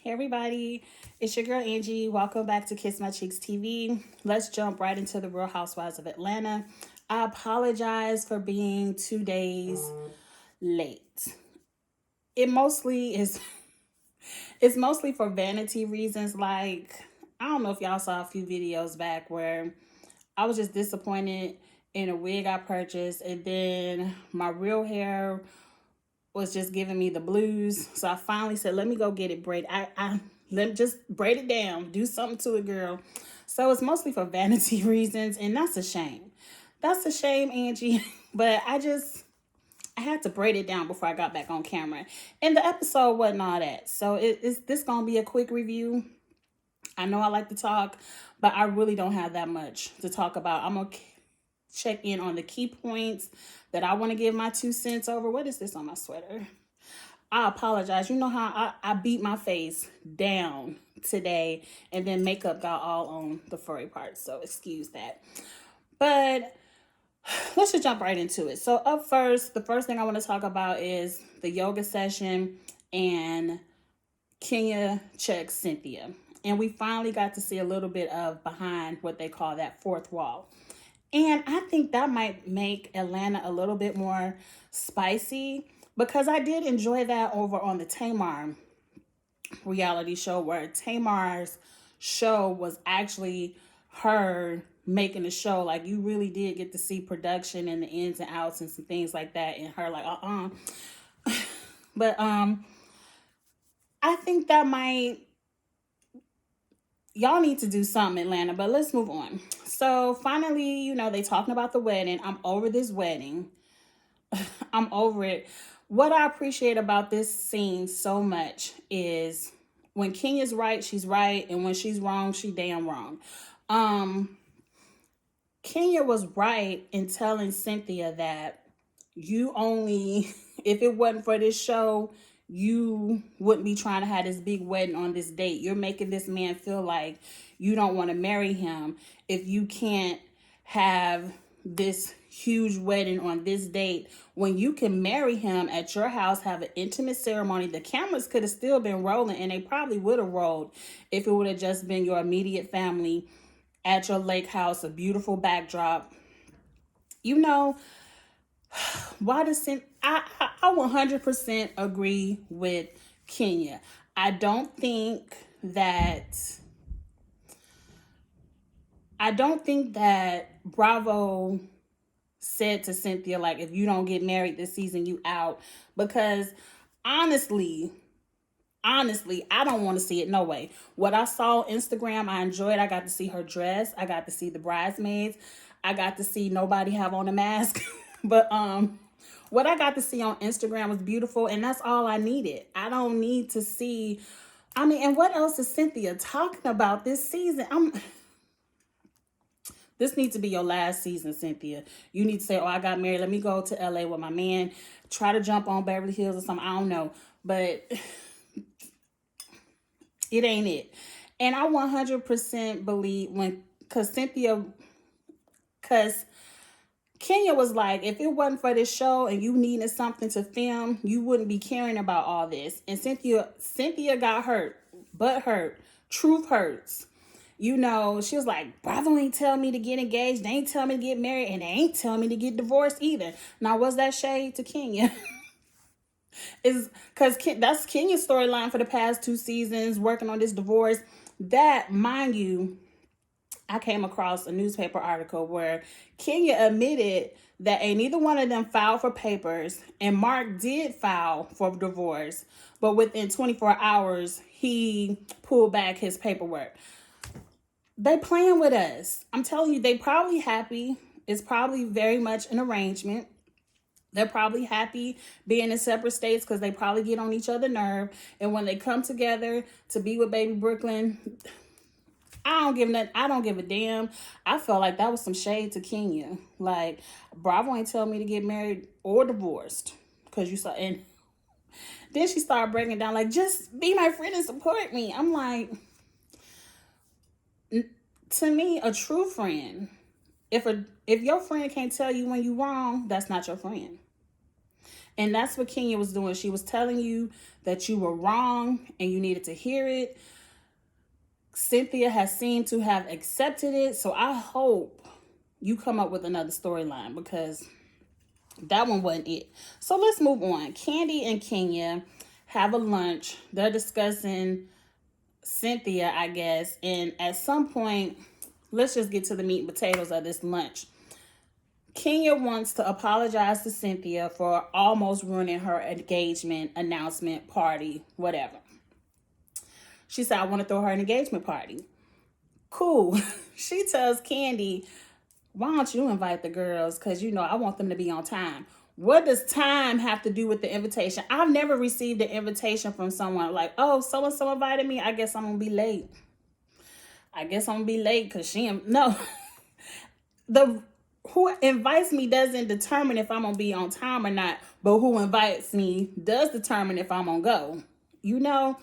Hey everybody, it's your girl Angie. Welcome back to Kiss My Cheeks TV. Let's jump right into the Real Housewives of Atlanta. I apologize for being 2 days late. It mostly is it's mostly for vanity reasons. Like, I don't know if y'all saw a few videos back where I was just disappointed in a wig I purchased, and then my real hair was just giving me the blues. So I finally said, let me go get it braided. Let me just braid it down, do something to it, girl. So it's mostly for vanity reasons, and that's a shame. That's a shame, Angie. But I had to braid it down before I got back on camera. And the episode wasn't all that. So it's this gonna be a quick review. I know I like to talk, but I really don't have that much to talk about. I'm gonna check in on the key points that I want to give my 2 cents over. What is this on my sweater? I apologize. You know how I beat my face down today, and then makeup got all on the furry parts, so excuse that. But let's just jump right into it. So up first, the first thing I want to talk about is the yoga session and Kenya checks Cynthia. And we finally got to see a little bit of behind what they call that fourth wall. And I think that might make Atlanta a little bit more spicy, because I did enjoy that over on the Tamar reality show, where Tamar's show was actually her making the show. Like, you really did get to see production and the ins and outs and some things like that, and her like, But I think that might, y'all need to do something, Atlanta. But let's move on. So finally, they talking about the wedding. I'm over this wedding. I'm over it. What I appreciate about this scene so much is when Kenya's right, she's right, and when she's wrong, she damn wrong. Kenya was right in telling Cynthia that you only, if it wasn't for this show, you wouldn't be trying to have this big wedding on this date. You're making this man feel like you don't want to marry him if you can't have this huge wedding on this date, when you can marry him at your house, have an intimate ceremony. The cameras could have still been rolling, and they probably would have rolled if it would have just been your immediate family at your lake house, a beautiful backdrop. Why does I 100% agree with Kenya. I don't think that Bravo said to Cynthia, like, if you don't get married this season, you out. Because honestly, I don't want to see it. No way. What I saw on Instagram, I enjoyed. I got to see her dress. I got to see the bridesmaids. I got to see nobody have on a mask. But what I got to see on Instagram was beautiful, and that's all I needed. I don't need to see. And what else is Cynthia talking about this season? This needs to be your last season, Cynthia. You need to say, I got married. Let me go to LA with my man. Try to jump on Beverly Hills or something. I don't know. But it ain't it. And I 100% believe because Kenya was like, if it wasn't for this show and you needed something to film, you wouldn't be caring about all this. And Cynthia got hurt, butt hurt, truth hurts. She was like, Bravo ain't tell me to get engaged. They ain't tell me to get married, and they ain't tell me to get divorced either. Now, was that shade to Kenya? Is because that's Kenya's storyline for the past 2 seasons, working on this divorce. That, mind you, I came across a newspaper article where Kenya admitted that neither one of them filed for papers, and Mark did file for divorce, but within 24 hours, he pulled back his paperwork. They playing with us. I'm telling you, they probably happy. It's probably very much an arrangement. They're probably happy being in separate states because they probably get on each other's nerve. And when they come together to be with baby Brooklyn, I don't give a damn. I felt like that was some shade to Kenya. Like, Bravo ain't tell me to get married or divorced. Because you saw, and then she started breaking down, like, just be my friend and support me. I'm like, to me, a true friend, if your friend can't tell you when you're wrong, that's not your friend. And that's what Kenya was doing. She was telling you that you were wrong and you needed to hear it. Cynthia has seemed to have accepted it. So I hope you come up with another storyline, because that one wasn't it. So let's move on. Candy and Kenya have a lunch. They're discussing Cynthia, I guess. And at some point, let's just get to the meat and potatoes of this lunch. Kenya wants to apologize to Cynthia for almost ruining her engagement, announcement, party, whatever. She said, I want to throw her an engagement party. Cool. She tells Candy, why don't you invite the girls? Because, I want them to be on time. What does time have to do with the invitation? I've never received an invitation from someone like, oh, so-and-so invited me. I guess I'm going to be late. Because no. Who invites me doesn't determine if I'm going to be on time or not. But who invites me does determine if I'm going to go.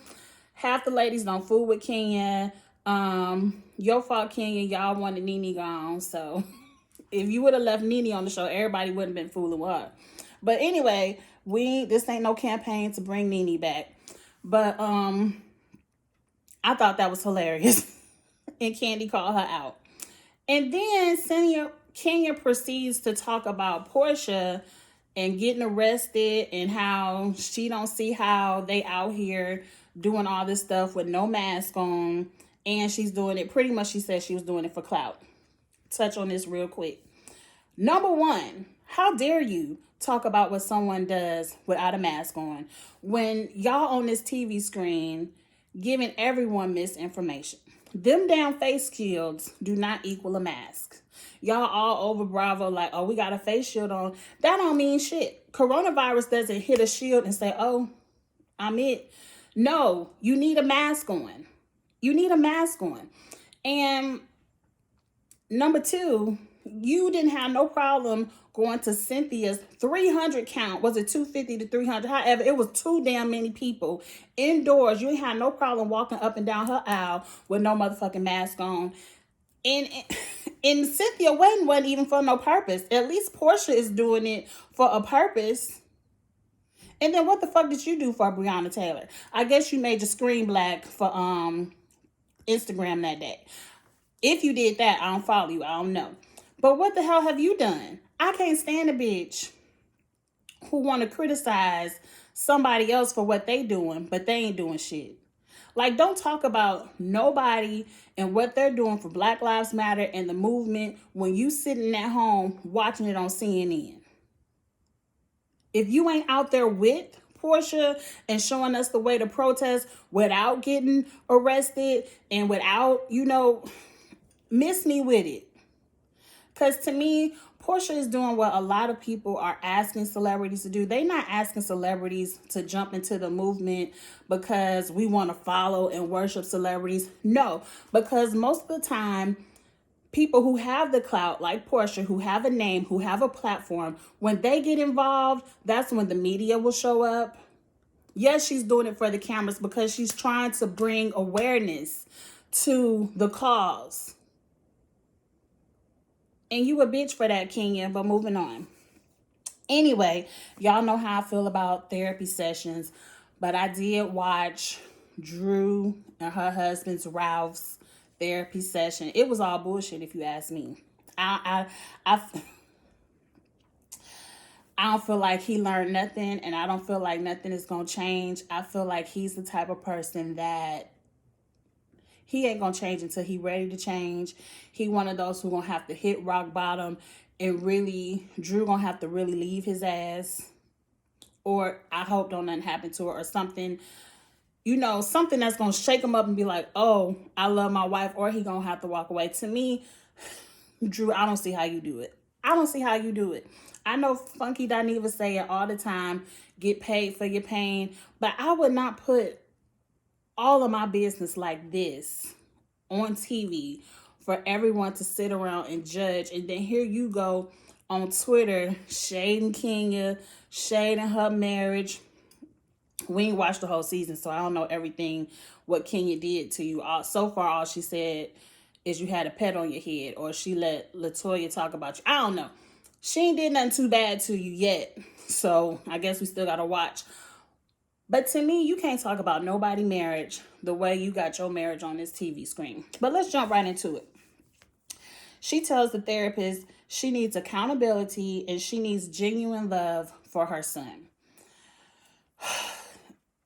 Half the ladies don't fool with Kenya. Your fault, Kenya. Y'all wanted Nene gone. So if you would have left Nene on the show, everybody wouldn't have been fooling with her. But anyway, this ain't no campaign to bring Nene back. But I thought that was hilarious. And Candy called her out. And then Kenya proceeds to talk about Porsche and getting arrested and how she don't see how they out here doing all this stuff with no mask on. And she's doing it, pretty much she said she was doing it for clout. Touch on this real quick. Number one, how dare you talk about what someone does without a mask on when y'all on this TV screen giving everyone misinformation. Them damn face shields do not equal a mask. Y'all all over Bravo like, oh, we got a face shield on. That don't mean shit. Coronavirus doesn't hit a shield and say, oh, I'm it. No, you need a mask on. And number two, you didn't have no problem going to Cynthia's 300 count. Was it 250 to 300? However, it was too damn many people indoors. You ain't had no problem walking up and down her aisle with no motherfucking mask on. And Cynthia wasn't even for no purpose. At least Porsche is doing it for a purpose. And then what the fuck did you do for Breonna Taylor? I guess you made your screen black for Instagram that day. If you did that, I don't follow you. I don't know. But what the hell have you done? I can't stand a bitch who want to criticize somebody else for what they doing, but they ain't doing shit. Like, don't talk about nobody and what they're doing for Black Lives Matter and the movement when you sitting at home watching it on CNN. If you ain't out there with Porsche and showing us the way to protest without getting arrested and without, miss me with it. Because to me, Porsche is doing what a lot of people are asking celebrities to do. They're not asking celebrities to jump into the movement because we want to follow and worship celebrities. No, because most of the time, people who have the clout, like Porsche, who have a name, who have a platform, when they get involved, that's when the media will show up. Yes, she's doing it for the cameras because she's trying to bring awareness to the cause. And you a bitch for that, Kenya, but moving on. Anyway, y'all know how I feel about therapy sessions, but I did watch Drew and her husband's Ralph's therapy session. It was all bullshit, if you ask me. I don't feel like he learned nothing, and I don't feel like nothing is going to change. I feel like he's the type of person that he ain't going to change until he ready to change. He one of those who going to have to hit rock bottom and really, Drew going to have to really leave his ass. Or I hope don't nothing happen to her or something. Something that's going to shake him up and be like, oh, I love my wife, or he going to have to walk away. To me, Drew, I don't see how you do it. I know Funky Dineva say it all the time, get paid for your pain, but I would not put all of my business like this on TV for everyone to sit around and judge. And then here you go on Twitter, shading Kenya, shading her marriage. We ain't watched the whole season, so I don't know everything what Kenya did to you. So far, all she said is you had a pet on your head, or she let LaToya talk about you. I don't know. She ain't did nothing too bad to you yet. So I guess we still gotta watch. But to me, you can't talk about nobody marriage the way you got your marriage on this TV screen. But let's jump right into it. She tells the therapist she needs accountability and she needs genuine love for her son.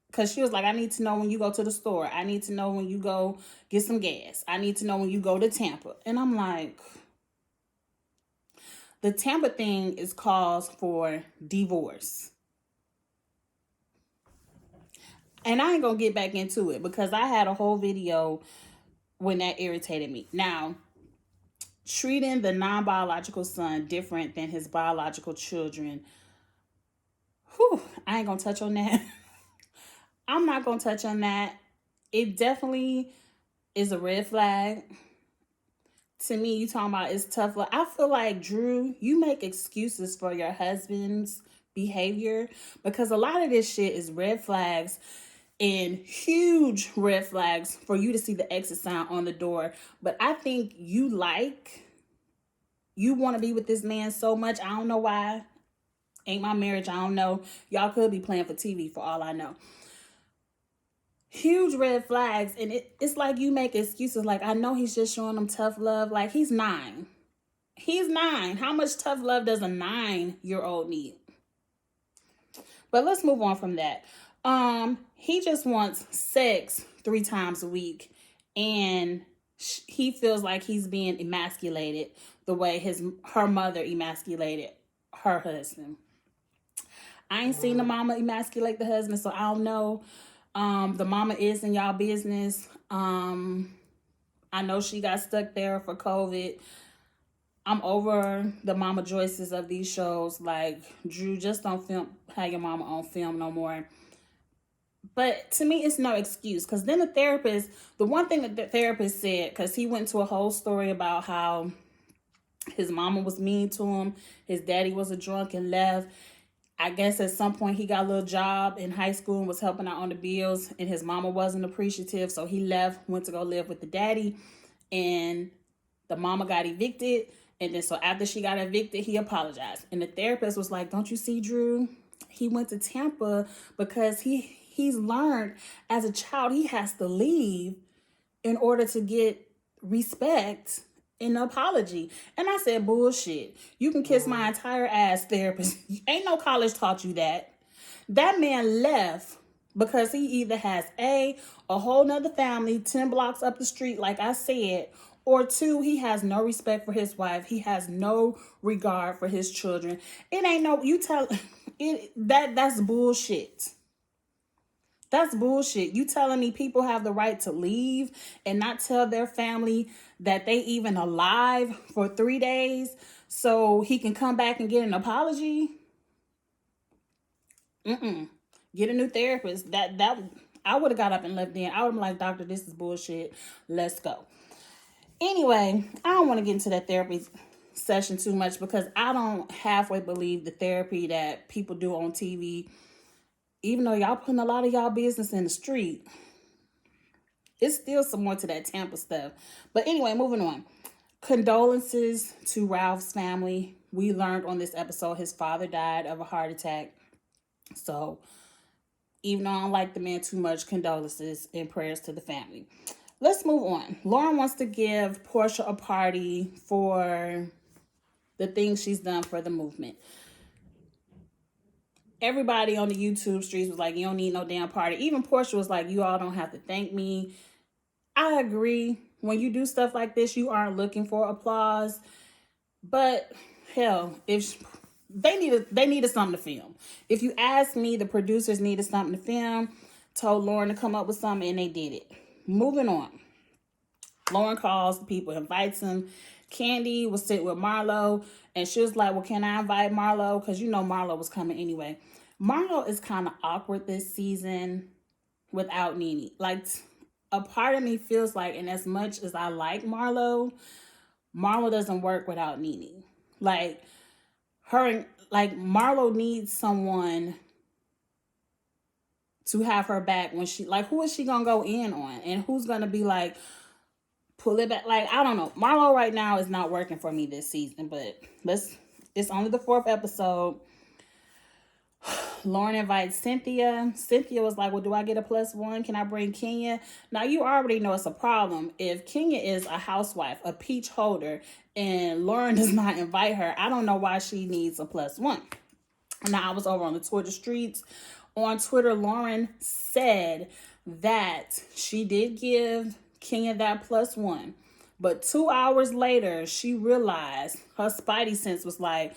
Because she was like, I need to know when you go to the store. I need to know when you go get some gas. I need to know when you go to Tampa. And I'm like, the Tampa thing is cause for divorce. And I ain't going to get back into it because I had a whole video when that irritated me. Now, treating the non-biological son different than his biological children, I ain't going to touch on that. I'm not going to touch on that. It definitely is a red flag. To me, you talking about it's tough. I feel like, Drew, you make excuses for your husband's behavior because a lot of this shit is red flags and huge red flags for you to see the exit sign on the door. But I think you want to be with this man so much. I don't know why. Ain't my marriage. I don't know. Y'all could be playing for TV for all I know. Huge red flags. And it's like you make excuses. Like, I know he's just showing them tough love. Like, he's 9. He's 9. How much tough love does a 9-year-old need? But let's move on from that. He just wants sex 3 times a week. And he feels like he's being emasculated the way her mother emasculated her husband. I ain't seen the mama emasculate the husband, so I don't know. The mama is in y'all business. I know she got stuck there for COVID. I'm over the Mama Joyces of these shows. Like, Drew, just don't have your mama on film no more. But to me, it's no excuse. Because then the one thing that the therapist said, because he went to a whole story about how his mama was mean to him. His daddy was a drunk and left. I guess at some point he got a little job in high school and was helping out on the bills. And his mama wasn't appreciative. So he left, went to go live with the daddy. And the mama got evicted. And then so after she got evicted, he apologized. And the therapist was like, don't you see, Drew? He went to Tampa because he's learned as a child he has to leave in order to get respect and apology. And I said, bullshit. You can kiss my entire ass, therapist. Ain't no college taught you that. That man left because he either has a whole nother family 10 blocks up the street, like I said, or 2, he has no respect for his wife. He has no regard for his children. It ain't no, you tell it that's bullshit. That's bullshit. You telling me people have the right to leave and not tell their family that they even alive for 3 days so he can come back and get an apology? Get a new therapist. That I would have got up and left then. I would have been like, doctor, this is bullshit. Let's go. Anyway, I don't want to get into that therapy session too much because I don't halfway believe the therapy that people do on TV. Even though y'all putting a lot of y'all business in the street, it's still some more to that Tampa stuff. But anyway, moving on. Condolences to Ralph's family. We learned on this episode his father died of a heart attack. So even though I don't like the man too much, condolences and prayers to the family. Let's move on. Lauren wants to give Porsche a party for the things she's done for the movement. Everybody on the YouTube streets was like, you don't need no damn party. Even Porsche was like, you all don't have to thank me. I agree. When you do stuff like this, you aren't looking for applause. But hell, if they needed something to film. If you ask me, the producers needed something to film, told Lauren to come up with something, and they did it. Moving on. Lauren calls the people, invites them. Candy was sitting with Marlo, and she was like, well, can I invite Marlo? Because you know Marlo was coming anyway. Marlo is kind of awkward this season without Nene. Like, a part of me feels like, and as much as I like Marlo, Marlo doesn't work without Nene. Like, Marlo needs someone to have her back when she, like, who is she gonna go in on? And who's gonna be like, pull it back? Like, I don't know. Marlo right now is not working for me this season, but It's only the fourth episode. Lauren invites Cynthia. Cynthia was like, well, do I get a +1? Can I bring Kenya? Now, you already know it's a problem. If Kenya is a housewife, a peach holder, and Lauren does not invite her, I don't know why she needs a +1. Now, I was over on the Twitter streets. On Twitter, Lauren said that she did give Kenya that +1. But 2 hours later, she realized her spidey sense was like,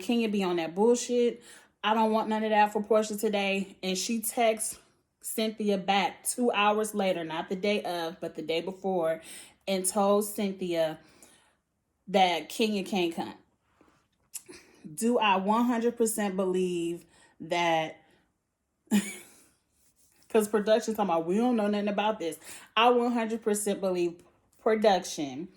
Kenya be on that bullshit. I don't want none of that for Porsche today. And she texts Cynthia back 2 hours later, not the day of, but the day before, and told Cynthia that Kenya can't come. Do I 100% believe that? Because production talking about, we don't know nothing about this. I 100% believe production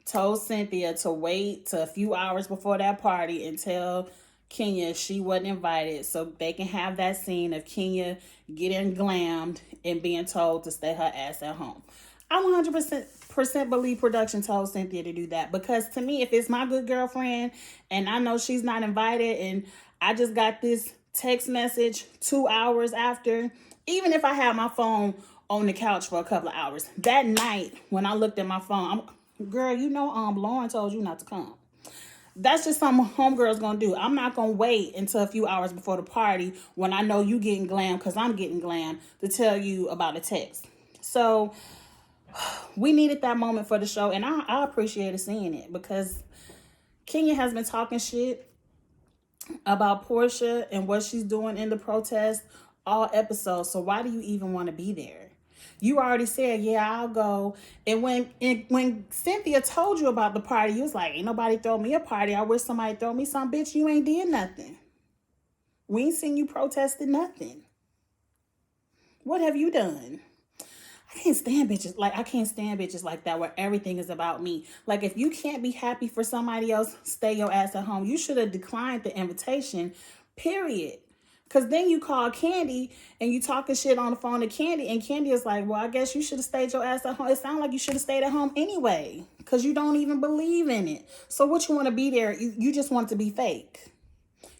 told Cynthia to wait to a few hours before that party and tell Kenya she wasn't invited so they can have that scene of Kenya getting glammed and being told to stay her ass at home. I 100% believe production told Cynthia to do that, because to me, if it's my good girlfriend and I know she's not invited and I just got this text message 2 hours after, even if I had my phone on the couch for a couple of hours, that night when I looked at my phone, girl, you know, Lauren told you not to come. That's just something homegirl's gonna do. I'm not gonna wait until a few hours before the party when I know you getting glam because I'm getting glam to tell you about a text. So we needed that moment for the show, and I appreciated seeing it, because Kenya has been talking shit about Porsche and what she's doing in the protest all episodes. So why do you even want to be there? You already said, yeah, I'll go. And when Cynthia told you about the party, you was like, ain't nobody throw me a party. I wish somebody throw me some. Bitch, you ain't did nothing. We ain't seen you protesting nothing. What have you done? I can't stand bitches. Like, I can't stand bitches like that where everything is about me. Like, if you can't be happy for somebody else, stay your ass at home. You should have declined the invitation, period. Because then you call Candy and you talking shit on the phone to Candy, and Candy is like, well, I guess you should have stayed your ass at home. It sounds like you should have stayed at home anyway, because you don't even believe in it. So what you want to be there? You just want to be fake.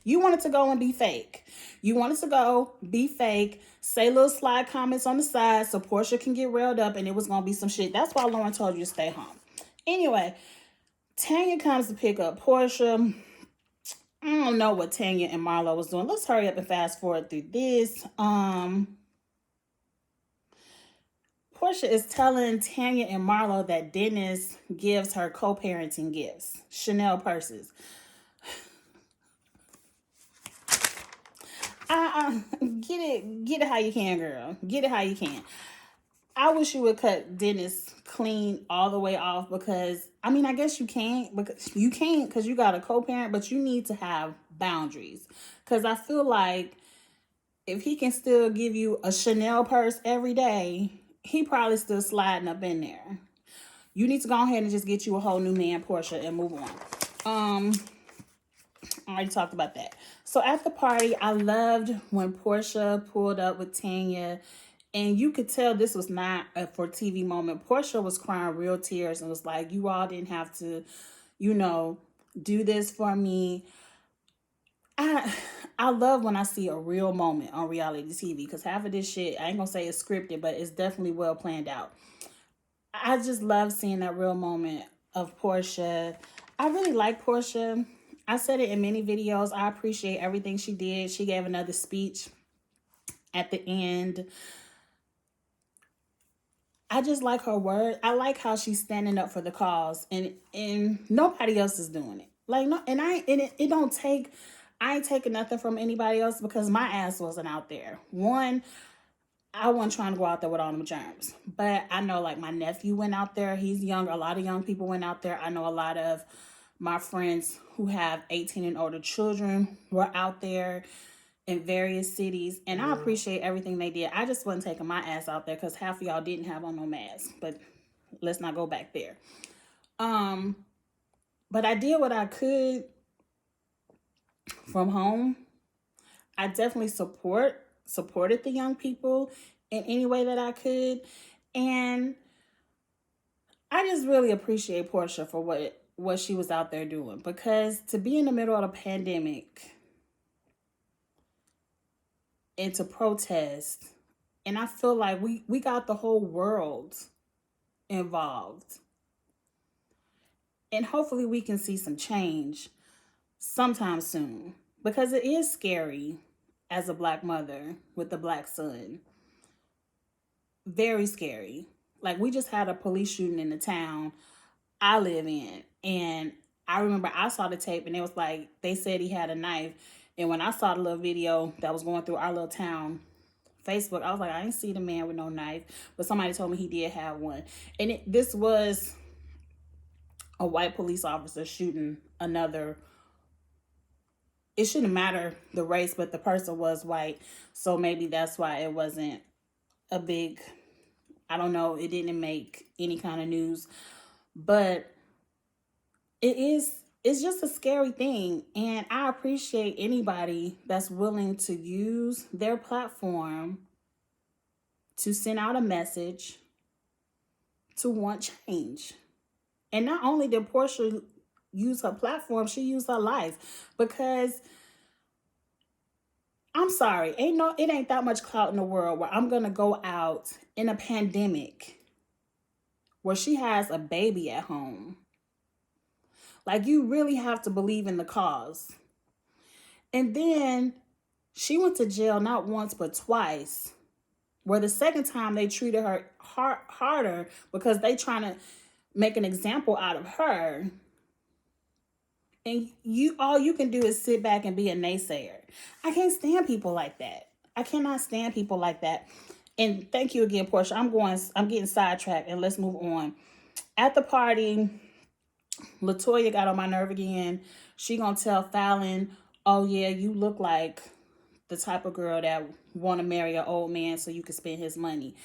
You wanted to go and be fake. You wanted to go, be fake, say little slide comments on the side so Porsche can get railed up, and it was going to be some shit. That's why Lauren told you to stay home. Anyway, Tanya comes to pick up Porsche. I don't know what Tanya and Marlo was doing. Let's hurry up and fast forward through this. Porsche is telling Tanya and Marlo that Dennis gives her co-parenting gifts, Chanel purses. Get it how you can, girl. Get it how you can. I wish you would cut Dennis clean all the way off, because, I mean, I guess you can't, because you got a co-parent, but you need to have boundaries. Because I feel like if he can still give you a Chanel purse every day, he probably still sliding up in there. You need to go ahead and just get you a whole new man, Porsche, and move on. I already talked about that. So at the party, I loved when Porsche pulled up with Tanya, and you could tell this was not a for TV moment. Porsche was crying real tears and was like, you all didn't have to, do this for me. I love when I see a real moment on reality TV, because half of this shit, I ain't gonna say it's scripted, but it's definitely well planned out. I just love seeing that real moment of Porsche. I really like Porsche. I said it in many videos. I appreciate everything she did. She gave another speech at the end. I just like her word. I like how she's standing up for the cause, and nobody else is doing it. Like, no, and it don't take. I ain't taking nothing from anybody else, because my ass wasn't out there. One, I wasn't trying to go out there with all them germs. But I know, like, my nephew went out there. He's young. A lot of young people went out there. I know a lot of my friends who have 18 and older children were out there in various cities. And I appreciate everything they did. I just wasn't taking my ass out there, because half of y'all didn't have on no masks. But let's not go back there. But I did what I could from home. I definitely supported the young people in any way that I could. And I just really appreciate Porsche for what what she was out there doing. Because to be in the middle of the pandemic and to protest, and I feel like we got the whole world involved. And hopefully we can see some change sometime soon. Because it is scary as a black mother with a black son. Very scary. Like, we just had a police shooting in the town I live in. And I remember I saw the tape and it was like, they said he had a knife. And when I saw the little video that was going through our little town Facebook, I was like, I didn't see the man with no knife. But somebody told me he did have one. And this was a white police officer shooting another. It shouldn't matter the race, but the person was white. So maybe that's why it wasn't a big, I don't know, it didn't make any kind of news. But it's just a scary thing. And I appreciate anybody that's willing to use their platform to send out a message to want change. And not only did Porsche use her platform, she used her life. Because I'm sorry, it ain't that much clout in the world where I'm gonna go out in a pandemic where she has a baby at home. Like, you really have to believe in the cause. And then she went to jail not once but twice, where the second time they treated her harder because they trying to make an example out of her. And all you can do is sit back and be a naysayer. I can't stand people like that. I cannot stand people like that. And thank you again, Porsche. I'm getting sidetracked, and let's move on. At the party, Latoya got on my nerve again. She gonna tell Fallon, oh yeah, you look like the type of girl that want to marry an old man so you can spend his money.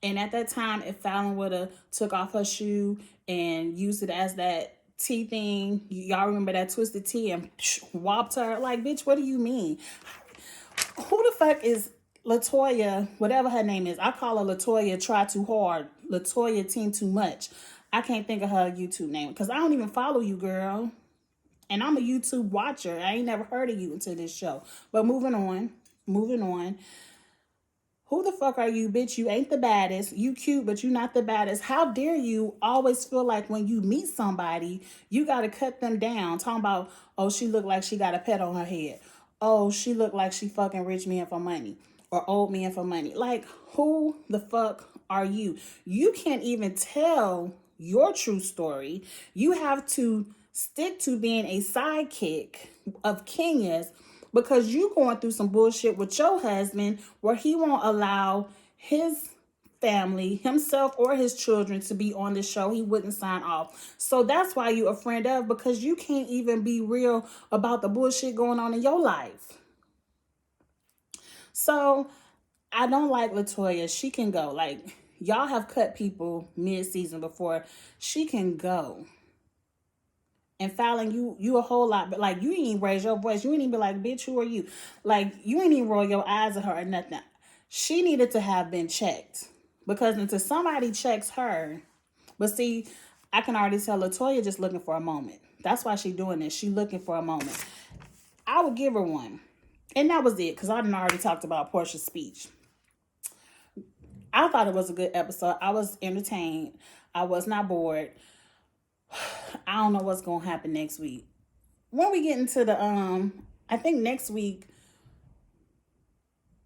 And at that time, if Fallon would have took off her shoe and used it as that T thing, y'all remember that twisted T, and whopped her, like, bitch, what do you mean? Who the fuck is Latoya, whatever her name is? I call her Latoya Try Too Hard, Latoya Team Too Much. I can't think of her YouTube name because I don't even follow you, girl. And I'm a YouTube watcher. I ain't never heard of you until this show. But moving on. Who the fuck are you, bitch? You ain't the baddest. You cute, but you not the baddest. How dare you always feel like when you meet somebody, you got to cut them down. Talking about, oh, she look like she got a pet on her head. Oh, she look like she fucking rich men for money. Or old men for money. Like, who the fuck are you? You can't even tell your true story. You have to stick to being a sidekick of Kenya's because you going through some bullshit with your husband where he won't allow his family, himself or his children, to be on the show. He wouldn't sign off. So that's why you a friend of, because you can't even be real about the bullshit going on in your life. So I don't like Latoya. She can go. Like, y'all have cut people mid-season before. She can go. And Fallon, you a whole lot, but like, you ain't even raise your voice. You ain't even be like, bitch, who are you? Like, you ain't even roll your eyes at her or nothing. She needed to have been checked, because until somebody checks her, but see, I can already tell Latoya just looking for a moment. That's why she doing this. She looking for a moment. I would give her one. And that was it, because I done already talked about Portia's speech. I thought it was a good episode. I was entertained. I was not bored. I don't know what's gonna happen next week. When we get into the I think next week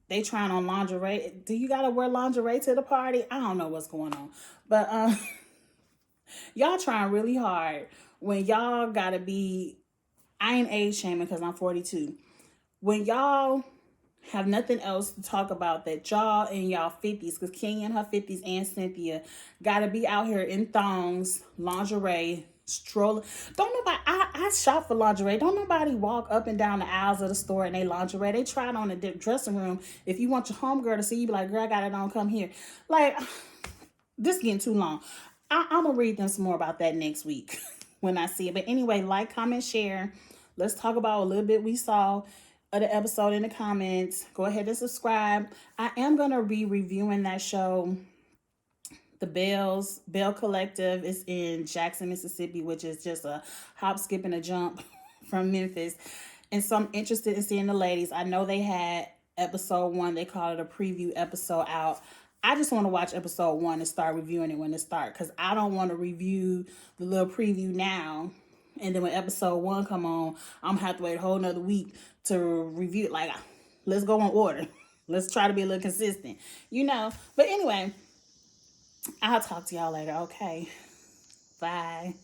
they trying on lingerie. Do you gotta wear lingerie to the party? I don't know what's going on. But y'all trying really hard when y'all gotta be, I ain't age shaming because I'm 42. When y'all have nothing else to talk about, that y'all in y'all 50s, because Kenya in her 50s and Cynthia gotta be out here in thongs, lingerie, strolling. Don't nobody, I shop for lingerie. Don't nobody walk up and down the aisles of the store in their lingerie. They try it on the dressing room. If you want your homegirl to see you, be like, girl, I got it on, come here. Like, this getting too long. I'm gonna read them some more about that next week when I see it. But anyway, like, comment, share. Let's talk about a little bit we saw of the episode in the comments. Go ahead and subscribe. I am gonna be reviewing that show the Bell Collective is in Jackson, Mississippi, which is just a hop, skip, and a jump from Memphis. And so I'm interested in seeing the ladies. I know they had episode 1. They called it a preview episode out. I just want to watch episode 1 and start reviewing it when it starts, because I don't want to review the little preview now. And then when episode 1 come on, I'm going to have to wait a whole nother week to review it. Like, let's go on order. Let's try to be a little consistent, But anyway, I'll talk to y'all later. Okay. Bye.